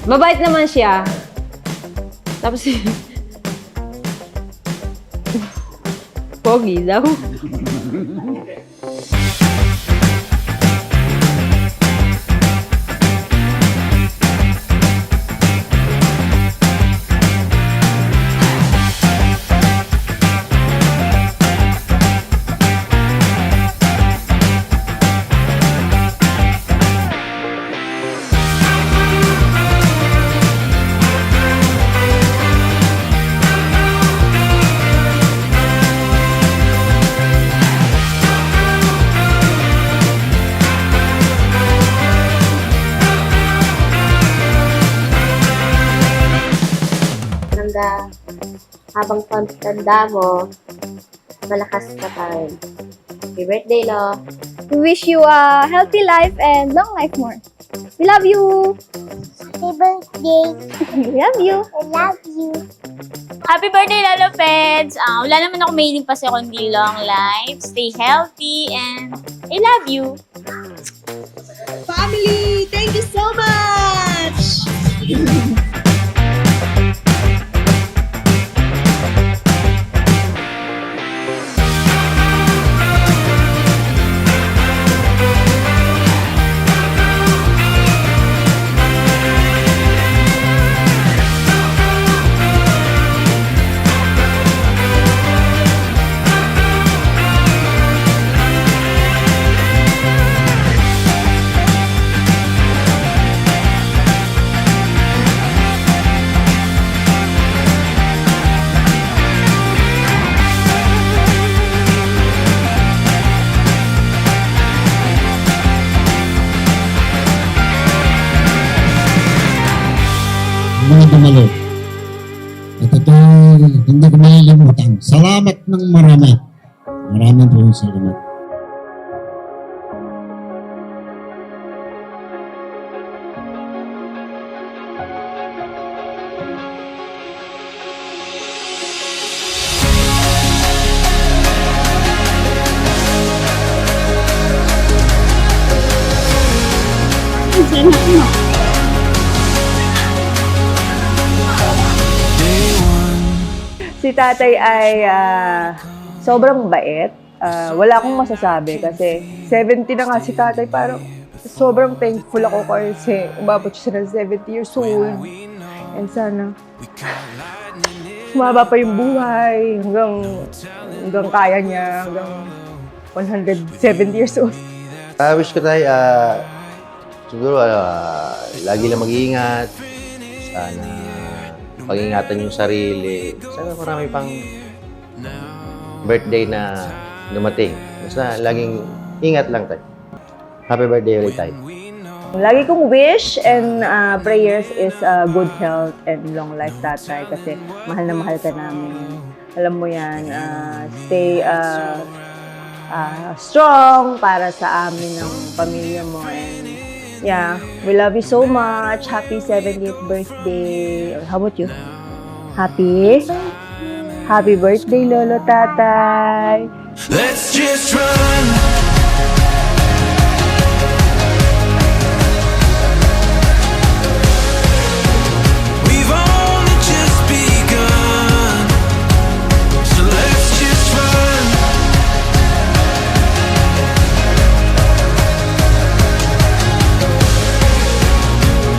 Mabait naman siya. Tapos, pogi daw. Habang pagtanda mo, malakas ka pa rin. Happy birthday, Lo. We wish you a healthy life and long life more. We love you. Happy birthday. We love you. I love you. Happy birthday, Lolo Peds! Wala naman ako mahiling pa sa kundi long life. Stay healthy and I love you. Family, thank you so much! Mga dumalo. At ito, hindi ko malilimutan. Salamat ng marami. Maraming po salamat. Si tatay ay sobrang bait. Wala akong masasabi kasi 70 na nga si tatay. Parang sobrang thankful ako kasi umabot siya ng 70 years old. And sana sumaba pa yung buhay hanggang kaya niya, hanggang 170 years old. Wish ko tayo, siguro, lagi lang mag-iingat. Sana pag-ingatan yung sarili. Sana marami pang birthday na dumating. Basta laging ingat lang tayo. Happy birthday ulit tayo. Lagi kong wish and prayers is good health and long life, tatay. Kasi mahal na mahal ka namin. Alam mo yan, stay strong para sa amin ng pamilya mo. And yeah, we love you so much. Happy 70th birthday. How about you? Happy? Happy birthday, Lolo Tatay. Let's just run. We've only just begun. So let's just run.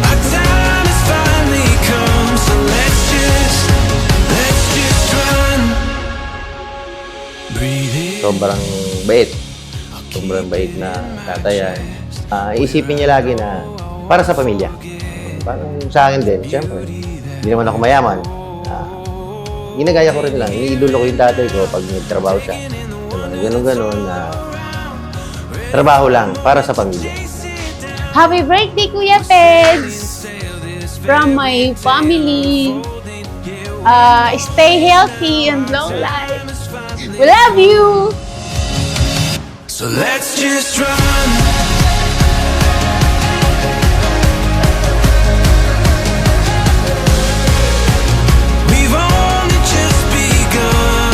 Our time has finally come. So let's just run. Breathe in. Sobrang bait. Sobrang bait na tatayan. Isipin niya lagi na para sa pamilya. Parang sa akin din, siyempre. Hindi naman ako mayaman. Ginagaya ko rin lang. Iniidolo ko yung tatay ko pag nagtrabaho siya. Ganun-ganun. Trabaho lang para sa pamilya. Happy birthday, Kuya Peds! From my family. Stay healthy and long life. We love you! So let's just run. We've only just begun.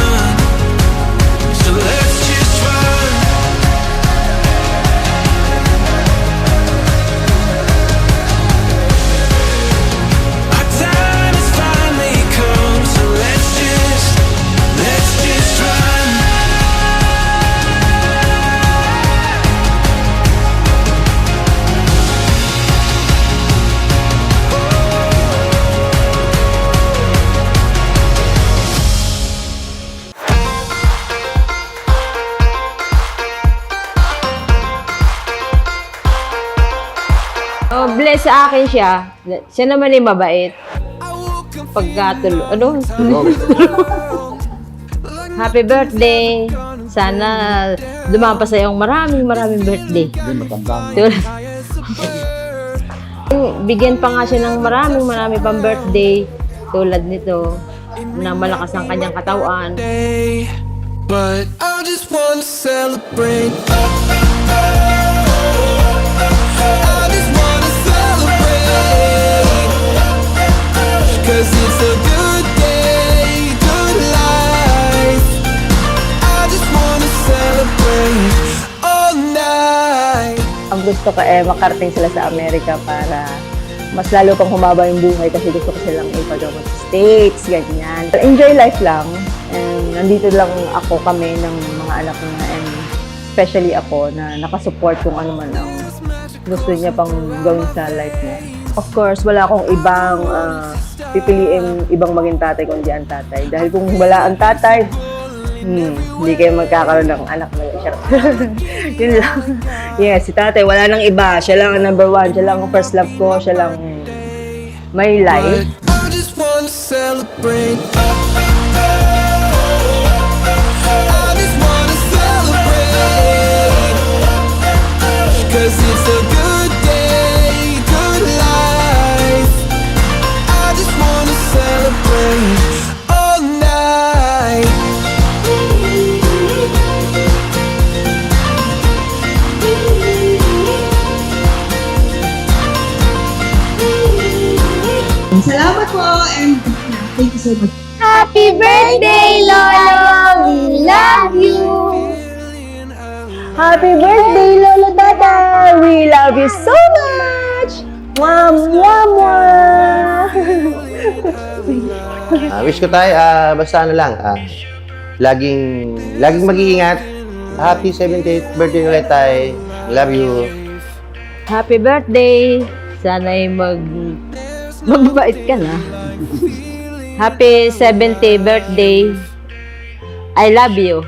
sa akin siya naman ay mabait. Happy birthday! Sana dumapa sa iyong maraming birthday. Bigyan pa nga siya ng marami pang birthday tulad nito na malakas ang kanyang katawan. But I just wanna celebrate. I just wanna celebrate. 'Cause it's a good day, good life. I just wanna celebrate all night. Ang gusto ko makarating sila sa Amerika para mas lalo pang humaba yung buhay kasi gusto ko silang ipagamot sa States, ganyan. Enjoy life lang. And nandito lang kami ng mga anak niya and especially ako na nakasupport kung ano man ang gusto niya pang gawin sa life niya. Of course, wala akong ibang pipiliin ibang maging tatay kundi ang tatay. Dahil kung wala ang tatay, hindi kayo magkakaroon ng anak na siya. Yun lang. Si tatay, wala nang iba. Siya lang ang number one. Siya lang ang first love ko. Siya lang may life. I just wanna celebrate. I just wanna celebrate. 'Cause it's a good day, good life. I just wanna celebrate all night. Salamat po and thank you so much. Happy birthday, Lolo! We love you! Happy birthday, Lolo Tata! We love you so much! Mwah, mwah, mwah! Wish ko tayo, basta ano lang, laging mag-iingat. Happy 78th birthday ulit tayo. Love you. Happy birthday! Sana'y magbait ka na. Happy 70th birthday. I love you.